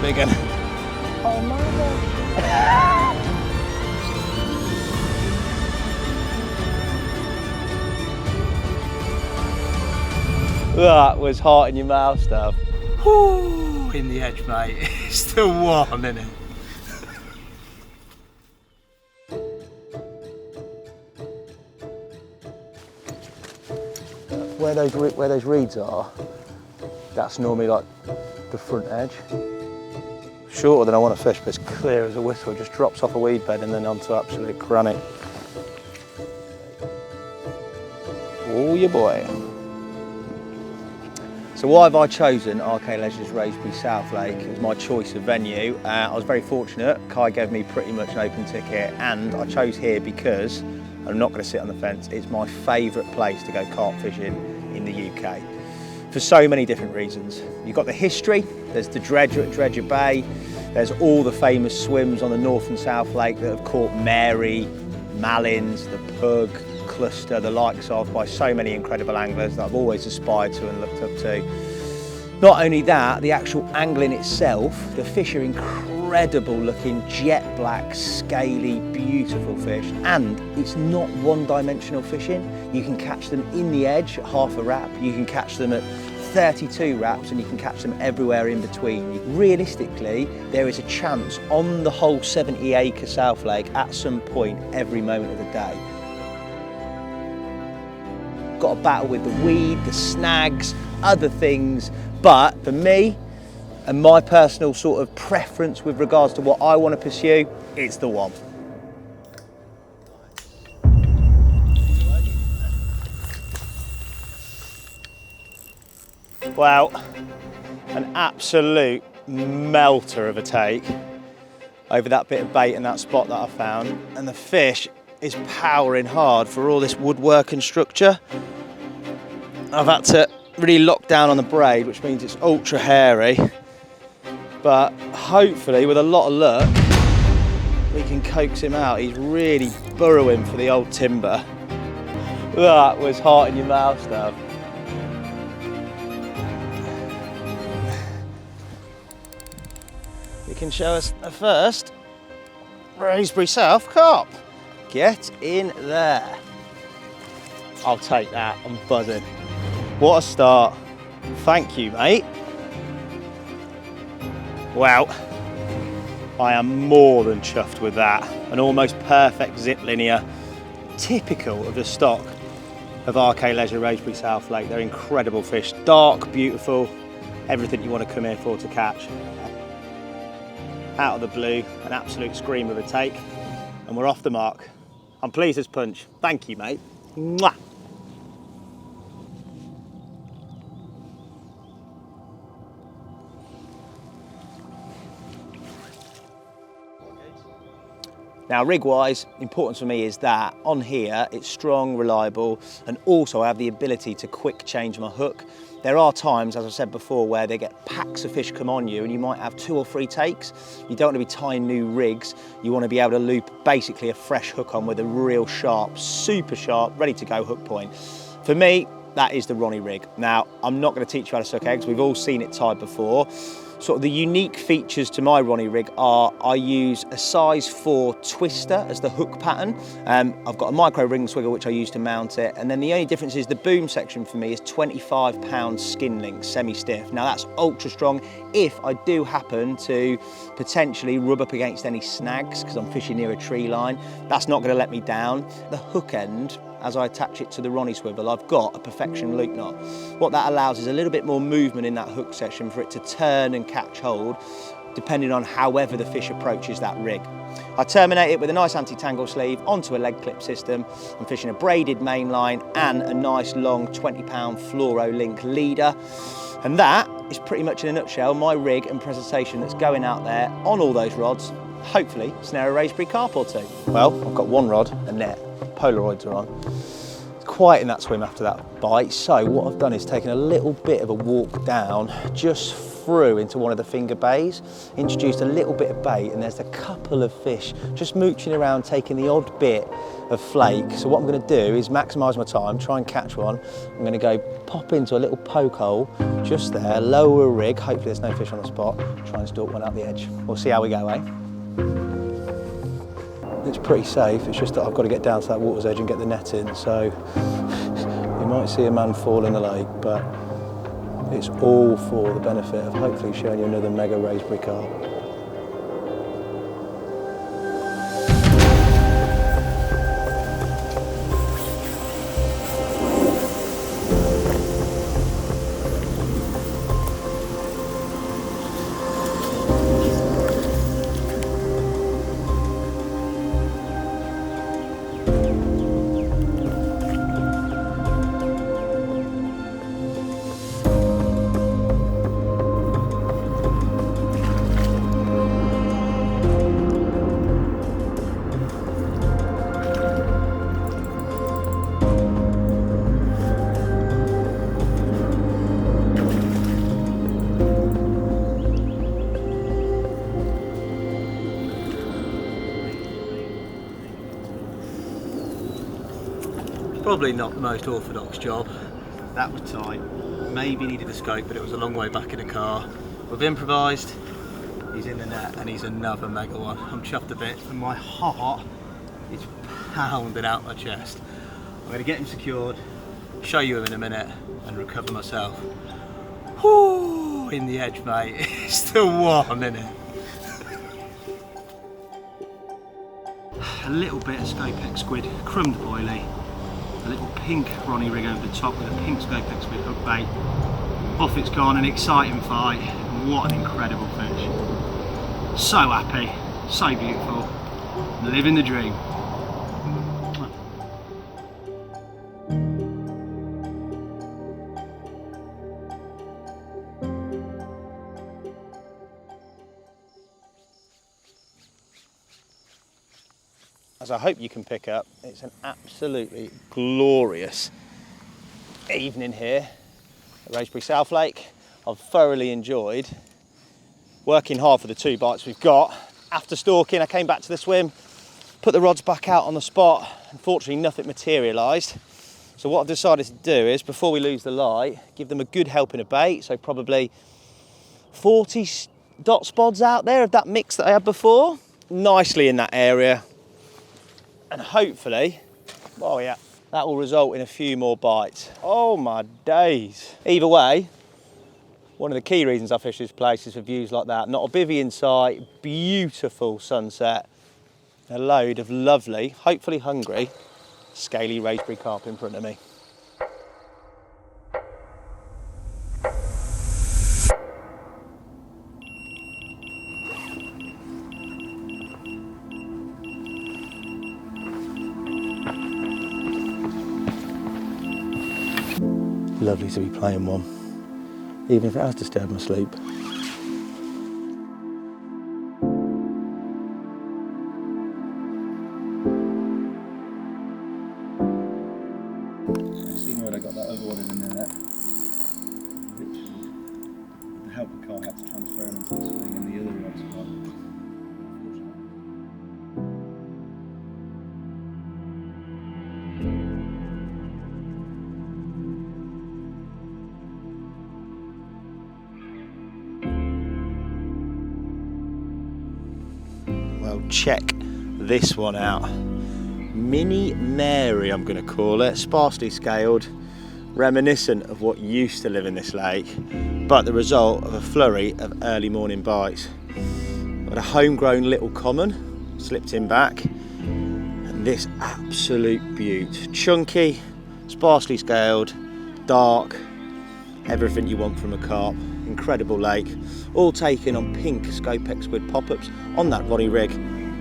big one. Oh my God. That was hot in your mouth stuff. Whoo, in the edge, mate. It's the one, isn't it? Where those reeds are, that's normally like the front edge. Shorter than I want to fish, but it's clear as a whistle. It just drops off a weed bed and then onto absolute granite. Oh, your boy. So why have I chosen RK Leisure's Wraysbury South Lake as my choice of venue? I was very fortunate. Kai gave me pretty much an open ticket, and I chose here because I'm not going to sit on the fence. It's my favourite place to go carp fishing in the UK for so many different reasons. You've got the history, there's the dredger at Dredger Bay, there's all the famous swims on the North and South Lake that have caught Mary, Malins, the Pug, Cluster, the likes of, by so many incredible anglers that I've always aspired to and looked up to. Not only that, the actual angling itself, the fish are incredible looking, jet black, scaly, beautiful fish, and it's not one-dimensional fishing. You can catch them in the edge at half a wrap, you can catch them at 32 wraps, and you can catch them everywhere in between. Realistically, there is a chance on the whole 70-acre South Lake at some point every moment of the day. Got a battle with the weed, the snags, other things, but for me and my personal sort of preference with regards to what I want to pursue, it's the one. Wow, an absolute melter of a take over that bit of bait and that spot that I found, and the fish is powering hard for all this woodwork and structure. I've had to really lock down on the braid, which means it's ultra hairy, but hopefully with a lot of luck we can coax him out. He's really burrowing for the old timber. That was hot in your mouth stuff. You can show us a first Wraysbury South carp. Get in there. I'll take that, I'm buzzing. What a start. Thank you, mate. Wow. I am more than chuffed with that. An almost perfect zip linear, typical of the stock of RK Leisure Wraysbury South Lake. They're incredible fish, dark, beautiful, everything you want to come here for to catch. Out of the blue, an absolute scream of a take, and we're off the mark. I'm pleased as punch. Thank you, mate. Mwah. Now, rig-wise, important for me is that on here, it's strong, reliable, and also I have the ability to quick change my hook. There are times, as I said before, where they get packs of fish come on you and you might have 2 or 3 takes. You don't want to be tying new rigs. You want to be able to loop basically a fresh hook on with a real sharp, super sharp, ready to go hook point. For me, that is the Ronnie rig. Now, I'm not going to teach you how to suck eggs. We've all seen it tied before. Sort of the unique features to my Ronnie rig are I use a size 4 twister as the hook pattern. I've got a micro ring swiggle which I use to mount it, and then the only difference is the boom section for me is 25-pound skin link, semi-stiff. Now that's ultra strong if I do happen to potentially rub up against any snags because I'm fishing near a tree line. That's not going to let me down. The hook end, as I attach it to the Ronnie swivel, I've got a perfection loop knot. What that allows is a little bit more movement in that hook section for it to turn and catch hold, depending on however the fish approaches that rig. I terminate it with a nice anti-tangle sleeve onto a leg clip system. I'm fishing a braided main line and a nice long 20-pound fluoro link leader. And that is pretty much in a nutshell my rig and presentation that's going out there on all those rods, hopefully snare a Wraysbury carp or 2. Well, I've got 1 rod, a net, Polaroids are on. It's quiet in that swim after that bite, so what I've done is taken a little bit of a walk down just through into one of the finger bays, introduced a little bit of bait, and there's a couple of fish just mooching around, taking the odd bit of flake. So what I'm going to do is maximise my time, try and catch one. I'm going to go pop into a little poke hole just there, lower a rig, hopefully there's no fish on the spot, try and stalk one up the edge. We'll see how we go, eh? It's pretty safe, it's just that I've got to get down to that water's edge and get the net in, so you might see a man fall in the lake, but it's all for the benefit of hopefully showing you another mega Wraysbury carp. Probably not the most orthodox job. That was tight. Maybe needed a scope, but it was a long way back in the car. We've improvised. He's in the net, and he's another mega one. I'm chuffed a bit, and my heart is pounding out my chest. I'm going to get him secured, show you him in a minute, and recover myself. Whoo, in the edge, mate. It's still warm, isn't it? A little bit of scopex squid, crumbed boilie. A little pink Ronnie rig over the top with a pink scopex squid hook bait. Off it's gone, an exciting fight. What an incredible fish. So happy, so beautiful, living the dream. As I hope you can pick up, it's an absolutely glorious evening here at Wraysbury South Lake. I've thoroughly enjoyed working hard for the 2 bites we've got. After stalking, I came back to the swim, put the rods back out on the spot. Unfortunately, nothing materialised. So what I've decided to do is, before we lose the light, give them a good helping of bait. So probably 40 dot spods out there of that mix that I had before. Nicely in that area. And hopefully, oh yeah, that will result in a few more bites. Oh my days. Either way, one of the key reasons I fish this place is for views like that. Not a bivvy in sight, beautiful sunset, a load of lovely, hopefully hungry, scaly Wraysbury carp in front of me. Lovely to be playing one, even if it has disturbed my sleep. See where I got that other one in the net. Literally, the helper car had to transfer him into the swing, and the other rod's got. Check this one out. Mini Mary, I'm going to call it, sparsely scaled, reminiscent of what used to live in this lake, but the result of a flurry of early morning bites. Got a homegrown little common, slipped in back, and this absolute beaut. Chunky, sparsely scaled, dark, everything you want from a carp. Incredible lake, all taken on pink scopex squid pop-ups on that Ronnie rig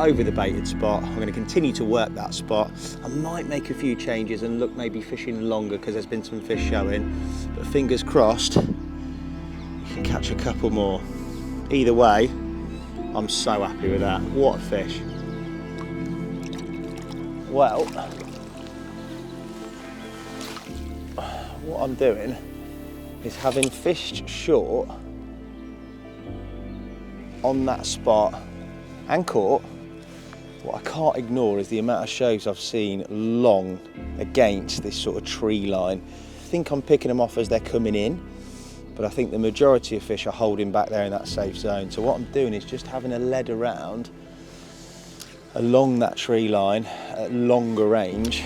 over the baited spot. I'm going to continue to work that spot. I might make a few changes and look maybe fishing longer because there's been some fish showing, but fingers crossed you can catch a couple more. Either way, I'm so happy with that. What a fish. Well, what I'm doing is, having fished short on that spot and caught. What I can't ignore is the amount of shows I've seen long against this sort of tree line. I think I'm picking them off as they're coming in, but I think the majority of fish are holding back there in that safe zone. So what I'm doing is just having a lead around along that tree line at longer range.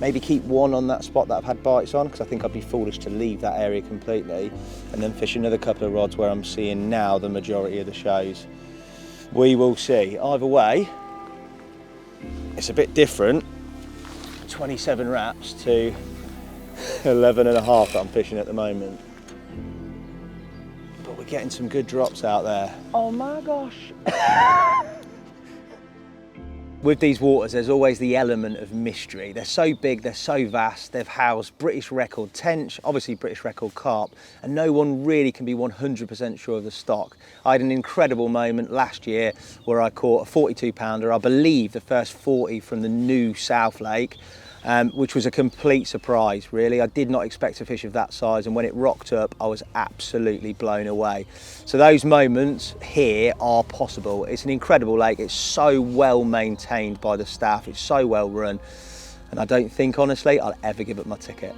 Maybe keep one on that spot that I've had bites on, because I think I'd be foolish to leave that area completely, and then fish another couple of rods where I'm seeing now the majority of the shows. We will see. Either way, it's a bit different, 27 wraps to 11 and a half that I'm fishing at the moment. But we're getting some good drops out there. Oh my gosh. With these waters, there's always the element of mystery. They're so big, they're so vast, they've housed British record tench, obviously British record carp, and no one really can be 100% sure of the stock. I had an incredible moment last year where I caught a 42 pounder, I believe the first 40 from the new South Lake, which was a complete surprise, really. I did not expect a fish of that size, and when it rocked up, I was absolutely blown away. So those moments here are possible. It's an incredible lake. It's so well maintained by the staff. It's so well run. And I don't think, honestly, I'll ever give up my ticket.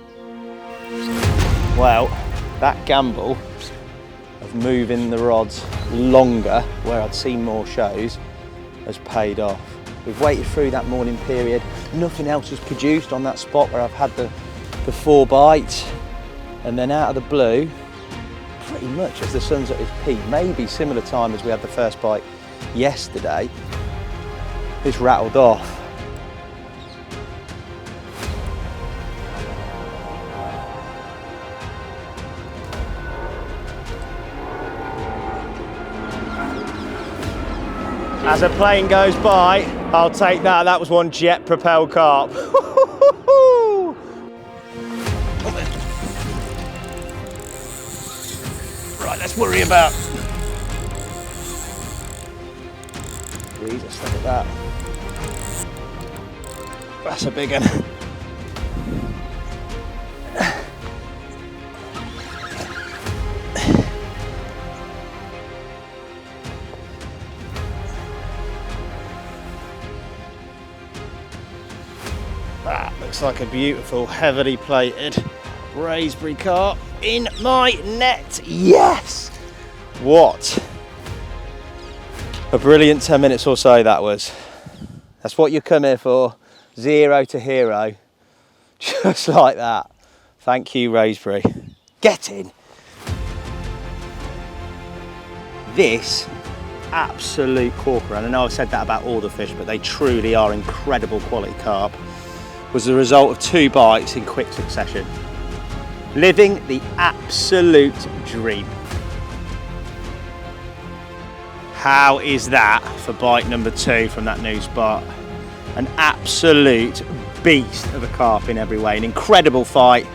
Well, that gamble of moving the rods longer, where I'd seen more shows, has paid off. We've waited through that morning period. Nothing else was produced on that spot where I've had the 4 bites. And then out of the blue, pretty much as the sun's at its peak, maybe similar time as we had the first bite yesterday, this rattled off. As a plane goes by, I'll take that. That was one jet propelled carp. Right, let's worry about. Please, let's look at that. That's a big one. That looks like a beautiful, heavily plated Wraysbury carp in my net. Yes! What a brilliant 10 minutes or so that was. That's what you come here for. 0 to hero. Just like that. Thank you, Wraysbury. Get in. This absolute corker, and I know I've said that about all the fish, but they truly are incredible quality carp, was the result of 2 bites in quick succession. Living the absolute dream. How is that for bite number 2 from that new spot? An absolute beast of a carp in every way. An incredible fight.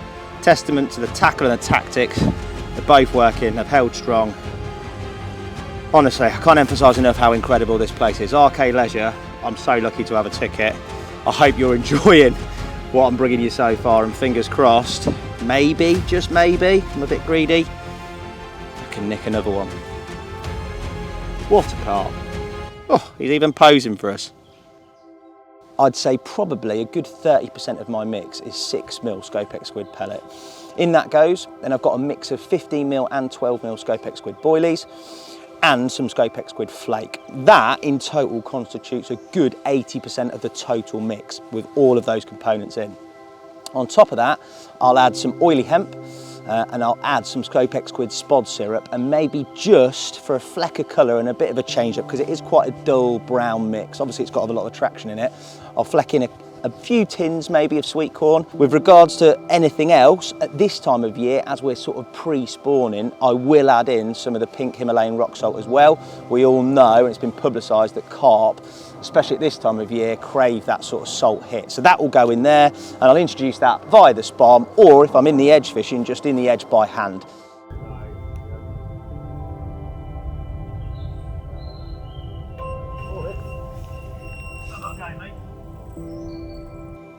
Testament to the tackle and the tactics. They're both working, they've held strong. Honestly, I can't emphasise enough how incredible this place is. RK Leisure, I'm so lucky to have a ticket. I hope you're enjoying what I'm bringing you so far, and fingers crossed, maybe, just maybe, I'm a bit greedy, I can nick another one. What a carp. Oh, he's even posing for us. I'd say probably a good 30% of my mix is 6mm Scopex squid pellet. In that goes, then I've got a mix of 15mm and 12mm Scopex squid boilies, and some Scopex squid flake. That in total constitutes a good 80% of the total mix with all of those components in. On top of that, I'll add some oily hemp and I'll add some Scopex squid spod syrup, and maybe just for a fleck of colour and a bit of a change up, because it is quite a dull brown mix. Obviously it's got a lot of traction in it. I'll fleck in a few tins maybe of sweet corn. With regards to anything else, at this time of year, as we're sort of pre-spawning, I will add in some of the pink Himalayan rock salt as well. We all know, and it's been publicised, that carp, especially at this time of year, crave that sort of salt hit. So that will go in there, and I'll introduce that via the spom, or if I'm in the edge fishing, just in the edge by hand.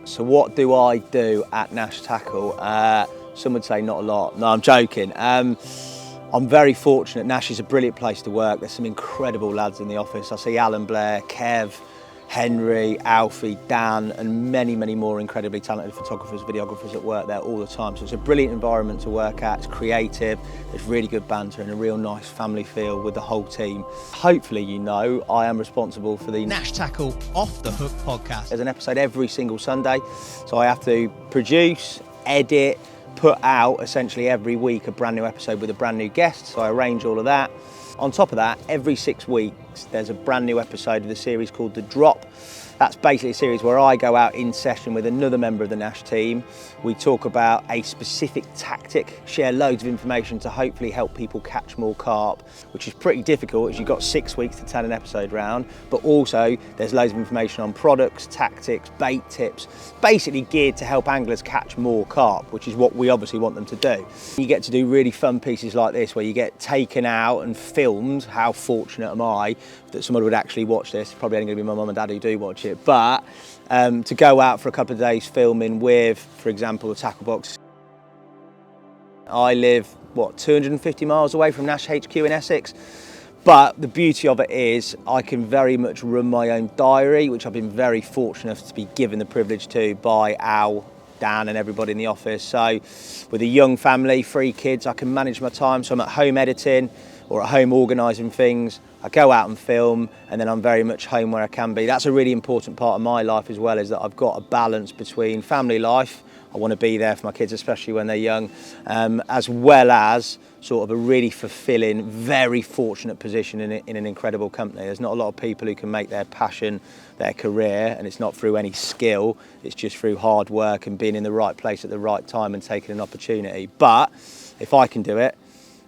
So what do I do at Nash Tackle? Some would say not a lot. No, I'm joking. I'm very fortunate. Nash is a brilliant place to work. There's some incredible lads in the office. I see Alan Blair, Kev, Henry, Alfie, Dan, and many, many more incredibly talented photographers, videographers at work there all the time. So it's a brilliant environment to work at. It's creative, there's really good banter and a real nice family feel with the whole team. Hopefully you know I am responsible for the Nash Tackle Off the Hook podcast. There's an episode every single Sunday, so I have to produce, edit, put out essentially every week a brand new episode with a brand new guest, so I arrange all of that. On top of that, every 6 weeks there's a brand new episode of the series called The Drop. That's basically a series where I go out in session with another member of the Nash team. We talk about a specific tactic, share loads of information to hopefully help people catch more carp, which is pretty difficult as you've got 6 weeks to turn an episode round, but also there's loads of information on products, tactics, bait tips, basically geared to help anglers catch more carp, which is what we obviously want them to do. You get to do really fun pieces like this where you get taken out and filmed. How fortunate am I that someone would actually watch this? Probably only going to be my mum and dad who do watch it, but to go out for a couple of days filming with, for example, the tackle box. I live, 250 miles away from Nash HQ in Essex, but the beauty of it is I can very much run my own diary, which I've been very fortunate to be given the privilege to by Al, Dan and everybody in the office. So with a young family, 3 kids, I can manage my time. So I'm at home editing or at home organising things. I go out and film, and then I'm very much home where I can be. That's a really important part of my life as well, is that I've got a balance between family life. I want to be there for my kids, especially when they're young, as well as sort of a really fulfilling, very fortunate position in an incredible company. There's not a lot of people who can make their passion their career, and it's not through any skill, it's just through hard work and being in the right place at the right time and taking an opportunity. But if I can do it,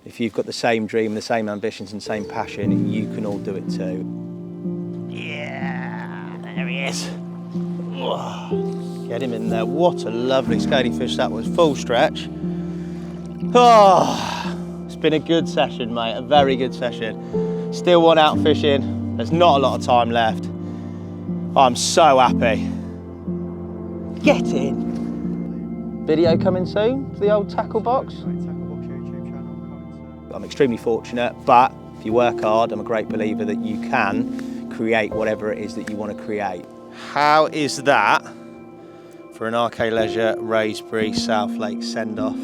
if you've got the same dream, the same ambitions and same passion, you can all do it too. Yeah, there he is. Get him in there. What a lovely scaly fish that was, full stretch. It's been a good session, mate, a very good session. Still one out fishing, there's not a lot of time left. I'm so happy. Get in. Video coming soon for the old tackle box. I'm extremely fortunate, but if you work hard, I'm a great believer that you can create whatever it is that you want to create. How is that for an RK Leisure Wraysbury South Lake send-off?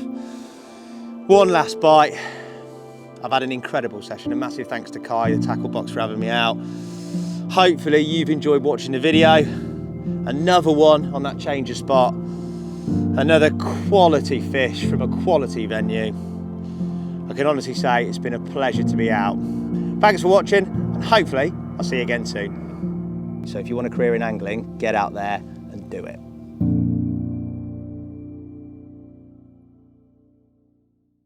One last bite. I've had an incredible session. A massive thanks to Kai, the tackle box, for having me out. Hopefully you've enjoyed watching the video. Another one on that change of spot. Another quality fish from a quality venue. I can honestly say it's been a pleasure to be out. Thanks for watching, and hopefully I'll see you again soon. So if you want a career in angling, get out there and do it.